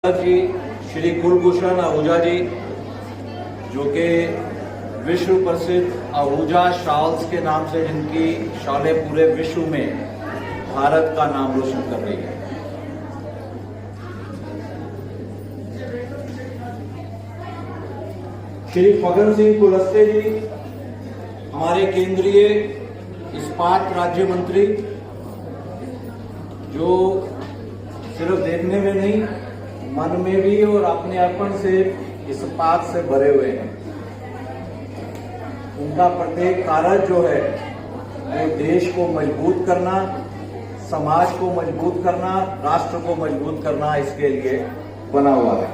जी श्री कुलभूषण आहूजा जी, जो कि विश्व प्रसिद्ध आहूजा शॉल्स के नाम से जिनकी शॉलें पूरे विश्व में भारत का नाम रोशन कर रही है। श्री फग्गन सिंह कुलस्ते जी, हमारे केंद्रीय इस्पात राज्य मंत्री, जो सिर्फ देखने में नहीं मन में भी और अपने अर्पण से इस्पात से भरे हुए हैं। उनका प्रत्येक कार्य जो है वो देश को मजबूत करना, समाज को मजबूत करना, राष्ट्र को मजबूत करना, इसके लिए बना हुआ है।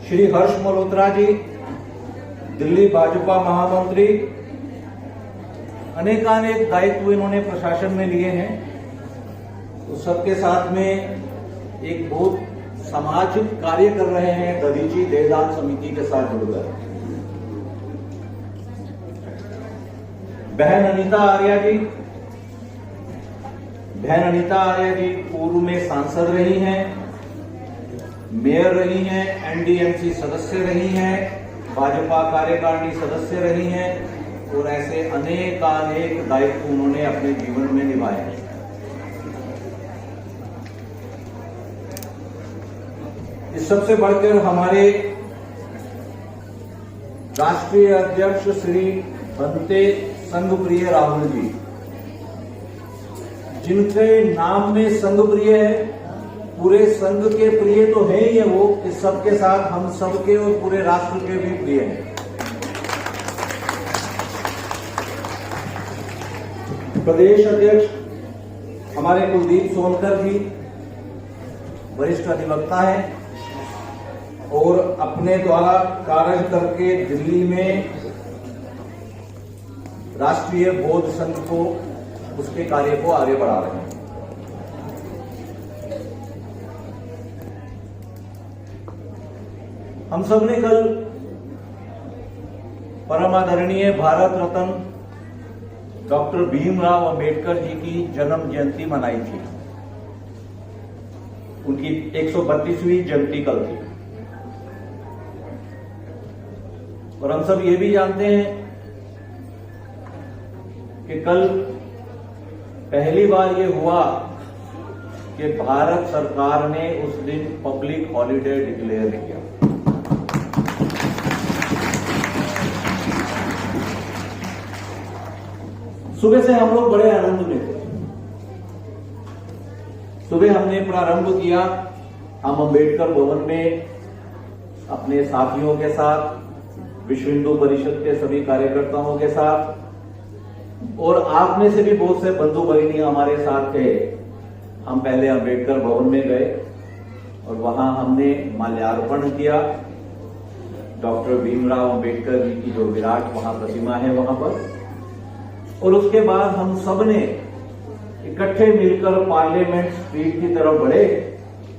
श्री हर्ष मल्होत्रा जी, दिल्ली भाजपा महामंत्री, अनेकानेक दायित्व इन्होंने प्रशासन में लिए हैं। तो सबके साथ में एक बहुत सामाजिक कार्य कर रहे हैं दधीची देहदान समिति के साथ जुड़कर। बहन अनीता आर्या जी पूर्व में सांसद रही हैं, मेयर रही हैं, एनडीएमसी सदस्य रही हैं, भाजपा कार्यकारिणी सदस्य रही हैं और ऐसे अनेकानेक दायित्व उन्होंने अपने जीवन में निभाए हैं। इस सबसे बढ़कर हमारे राष्ट्रीय अध्यक्ष श्री बनते संघप्रिय राहुल जी, जिनके नाम में संघप्रिय है, पूरे संघ के प्रिय तो है ही है वो, इस सबके साथ हम सबके और पूरे राष्ट्र के भी प्रिय हैं। प्रदेश अध्यक्ष हमारे कुलदीप सोनकर जी वरिष्ठ अधिवक्ता है और अपने द्वारा कार्य करके दिल्ली में राष्ट्रीय बौद्ध संघ को, उसके कार्य को आगे बढ़ा रहे हैं। हम सब ने कल परम आदरणीय भारत रत्न डॉक्टर भीमराव अंबेडकर जी की जन्म जयंती मनाई थी। उनकी 132वीं जयंती कल थी और हम सब ये भी जानते हैं कि कल पहली बार ये हुआ कि भारत सरकार ने उस दिन पब्लिक हॉलिडे डिक्लेयर किया। सुबह से हम लोग बड़े आनंद में थे। सुबह हमने प्रारंभ किया, हम अंबेडकर भवन में अपने साथियों के साथ, विश्व हिंदू परिषद के सभी कार्यकर्ताओं के साथ, और आप में से भी बहुत से बंधु भगिनी हमारे साथ थे। हम पहले अंबेडकर भवन में गए और वहां हमने माल्यार्पण किया डॉक्टर भीमराव अंबेडकर जी की जो विराट वहां प्रतिमा है वहां पर, और उसके बाद हम सब ने इकट्ठे मिलकर पार्लियामेंट स्ट्रीट की तरफ बढ़े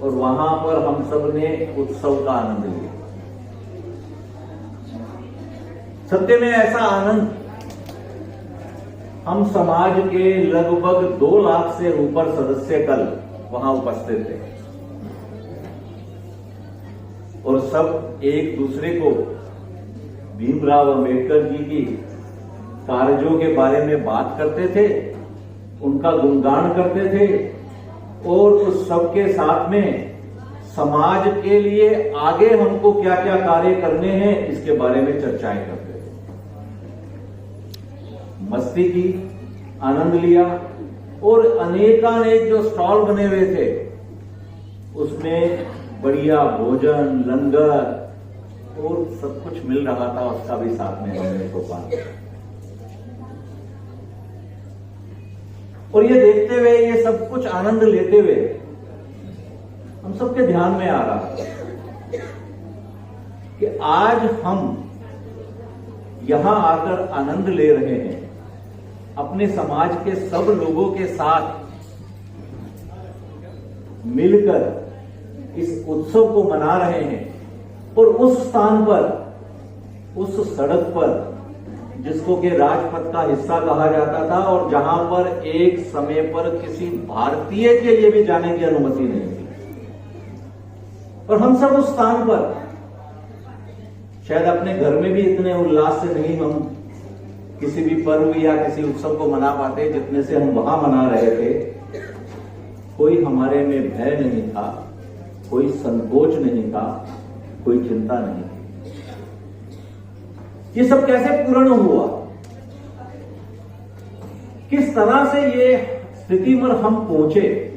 और वहां पर हम सब ने उत्सव का आनंद लिया। सत्य में ऐसा आनंद हम समाज के लगभग 2 लाख से ऊपर सदस्य कल वहां उपस्थित थे और सब एक दूसरे को भीमराव अंबेडकर जी की कार्यों के बारे में बात करते थे, उनका गुणगान करते थे और उस सबके साथ में समाज के लिए आगे हमको क्या क्या कार्य करने हैं इसके बारे में चर्चाएं करते थे। मस्ती की, आनंद लिया और अनेकानेक जो स्टॉल बने हुए थे उसमें बढ़िया भोजन, लंगर और सब कुछ मिल रहा था, उसका भी साथ में हमने सोचा। और ये देखते हुए, ये सब कुछ आनंद लेते हुए हम सबके ध्यान में आ रहा कि आज हम यहां आकर आनंद ले रहे हैं, अपने समाज के सब लोगों के साथ मिलकर इस उत्सव को मना रहे हैं और उस स्थान पर, उस सड़क पर जिसको कि राजपथ का हिस्सा कहा जाता था और जहां पर एक समय पर किसी भारतीय के लिए भी जाने की अनुमति नहीं थी, और हम सब उस स्थान पर शायद अपने घर में भी इतने उल्लास से नहीं हम किसी भी पर्व या किसी उत्सव को मना पाते जितने से हम वहां मना रहे थे। कोई हमारे में भय नहीं था, कोई संकोच नहीं था, कोई चिंता नहीं थी। ये सब कैसे पूर्ण हुआ? किस तरह से ये स्थिति पर हम पहुंचे?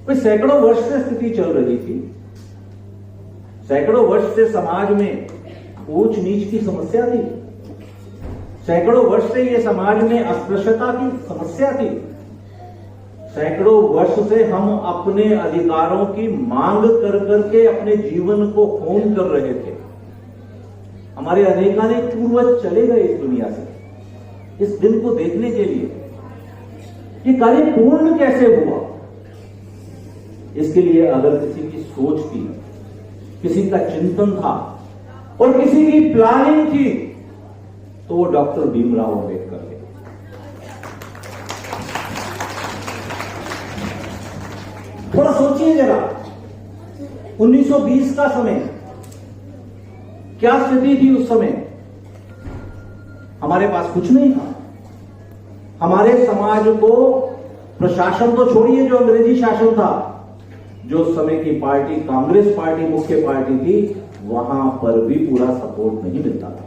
कोई सैकड़ों वर्ष से स्थिति चल रही थी। सैकड़ों वर्ष से समाज में ऊंच नीच की समस्या थी। सैकड़ों वर्ष से ये समाज में अस्पृश्यता की समस्या थी। सैकड़ों वर्ष से हम अपने अधिकारों की मांग कर करके अपने जीवन को होम कर रहे थे। हमारे अनेकानेक पूर्वज चले गए इस दुनिया से इस दिन को देखने के लिए। ये कार्य पूर्ण कैसे हुआ? इसके लिए अगर किसी की सोच थी, किसी का चिंतन था और किसी की प्लानिंग थी तो वो डॉक्टर भीमराव अंबेडकर थे। थोड़ा सोचिए जरा, 1920 का समय, क्या स्थिति थी उस समय? हमारे पास कुछ नहीं था। हमारे समाज को प्रशासन तो छोड़िए, जो अंग्रेजी शासन था, जो उस समय की पार्टी कांग्रेस पार्टी मुख्य पार्टी थी, वहां पर भी पूरा सपोर्ट नहीं मिलता था।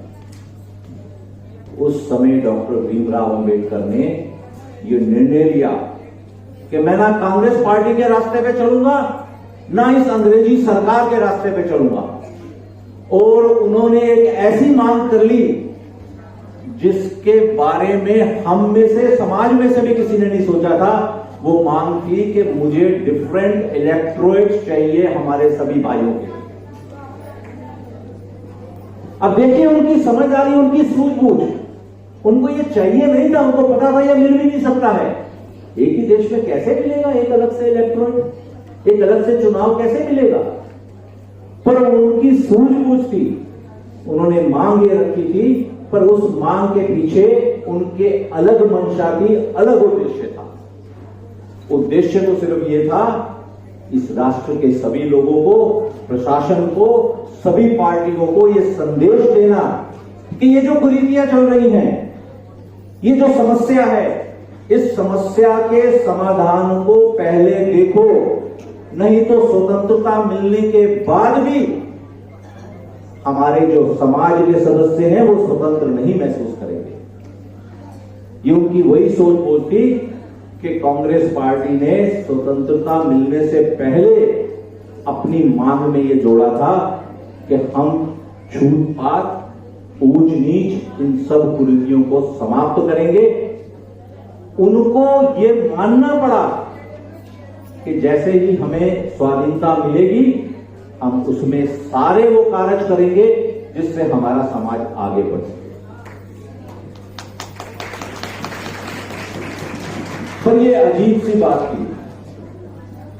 उस समय डॉक्टर भीमराव अंबेडकर ने यह निर्णय लिया कि मैं ना कांग्रेस पार्टी के रास्ते पे चलूंगा, ना इस अंग्रेजी सरकार के रास्ते पे चलूंगा। और उन्होंने एक ऐसी मांग कर ली जिसके बारे में हम में से, समाज में से भी किसी ने नहीं सोचा था। वो मांग थी कि मुझे डिफरेंट इलेक्टोरेट चाहिए हमारे सभी भाइयों के। अब देखिए उनकी समझदारी, उनकी सूझबूझ। उनको ये चाहिए नहीं था, उनको पता था ये मिल भी नहीं सकता है। एक ही देश में कैसे मिलेगा एक अलग से इलेक्टोरेट, एक अलग से चुनाव कैसे मिलेगा? पर उनकी सूझबूझ थी, उन्होंने मांग ये रखी थी, पर उस मांग के पीछे उनके अलग मंशा थी, अलग उद्देश्य था। उद्देश्य तो सिर्फ ये था, इस राष्ट्र के सभी लोगों को, प्रशासन को, सभी पार्टियों को ये संदेश देना कि ये जो कुरीतियां चल रही हैं, ये जो समस्या है, इस समस्या के समाधान को पहले देखो, नहीं तो स्वतंत्रता मिलने के बाद भी हमारे जो समाज के सदस्य हैं वो स्वतंत्र नहीं महसूस करेंगे। ये उनकी वही सोच बूझ थी कि कांग्रेस पार्टी ने स्वतंत्रता मिलने से पहले अपनी मांग में ये जोड़ा था कि हम छूत-पात, ऊंच नीच, इन सब कुरीतियों को समाप्त करेंगे। उनको ये मानना पड़ा कि जैसे ही हमें स्वाधीनता मिलेगी, हम उसमें सारे वो कार्य करेंगे जिससे हमारा समाज आगे बढ़ सके। पर ये अजीब सी बात थी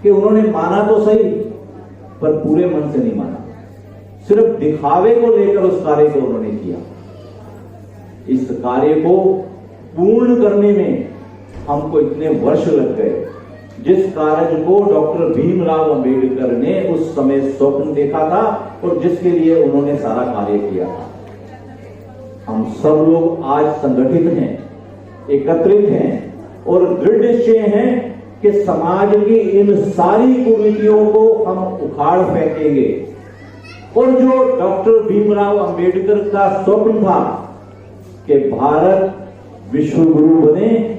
कि उन्होंने माना तो सही, पर पूरे मन से नहीं माना। सिर्फ दिखावे को लेकर उस कार्य को उन्होंने किया। इस कार्य को पूर्ण करने में हमको इतने वर्ष लग गए, जिस कार्य को डॉक्टर भीमराव अंबेडकर ने उस समय स्वप्न देखा था और जिसके लिए उन्होंने सारा कार्य किया था। हम सब लोग आज संगठित हैं, एकत्रित हैं और दृढ़ निश्चय हैं कि समाज की इन सारी कुरीतियों को हम उखाड़ फेंकेंगे। और जो डॉक्टर भीमराव अंबेडकर का स्वप्न था कि भारत विश्व गुरु बने,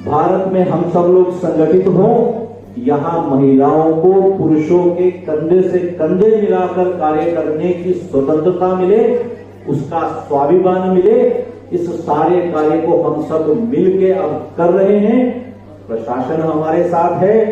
भारत में हम सब लोग संगठित हों, यहां महिलाओं को पुरुषों के कंधे से कंधे मिलाकर कार्य करने की स्वतंत्रता मिले, उसका स्वाभिमान मिले, इस सारे कार्य को हम सब मिलके अब कर रहे हैं। प्रशासन हमारे साथ है,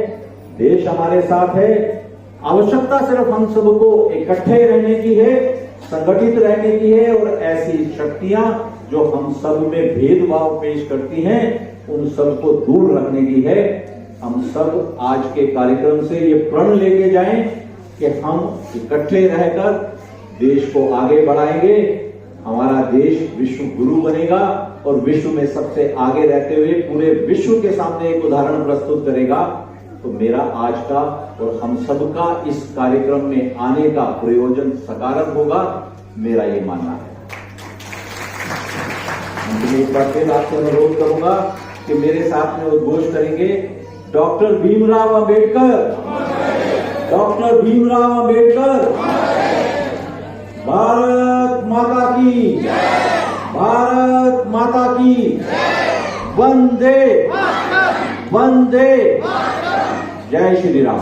देश हमारे साथ है। आवश्यकता सिर्फ हम सबको इकट्ठे रहने की है, संगठित रहने की है और ऐसी शक्तियां जो हम सब में भेदभाव पेश करती हैं, उन सबको दूर रखने की है। हम सब आज के कार्यक्रम से ये प्रण लेके जाएं कि हम इकट्ठे रहकर देश को आगे बढ़ाएंगे। हमारा देश विश्व गुरु बनेगा और विश्व में सबसे आगे रहते हुए पूरे विश्व के सामने एक उदाहरण प्रस्तुत करेगा तो मेरा आज का और हम सबका इस कार्यक्रम में आने का प्रयोजन सकारात्मक होगा, मेरा ये मानना है। एक बार फिर आपसे अनुरोध करूंगा कि मेरे साथ में उद्घोष करेंगे, डॉक्टर भीमराव अंबेडकर, डॉक्टर भीमराव अंबेडकर, भारत माता की, भारत माता की, वंदे वंदे, जय श्री राम।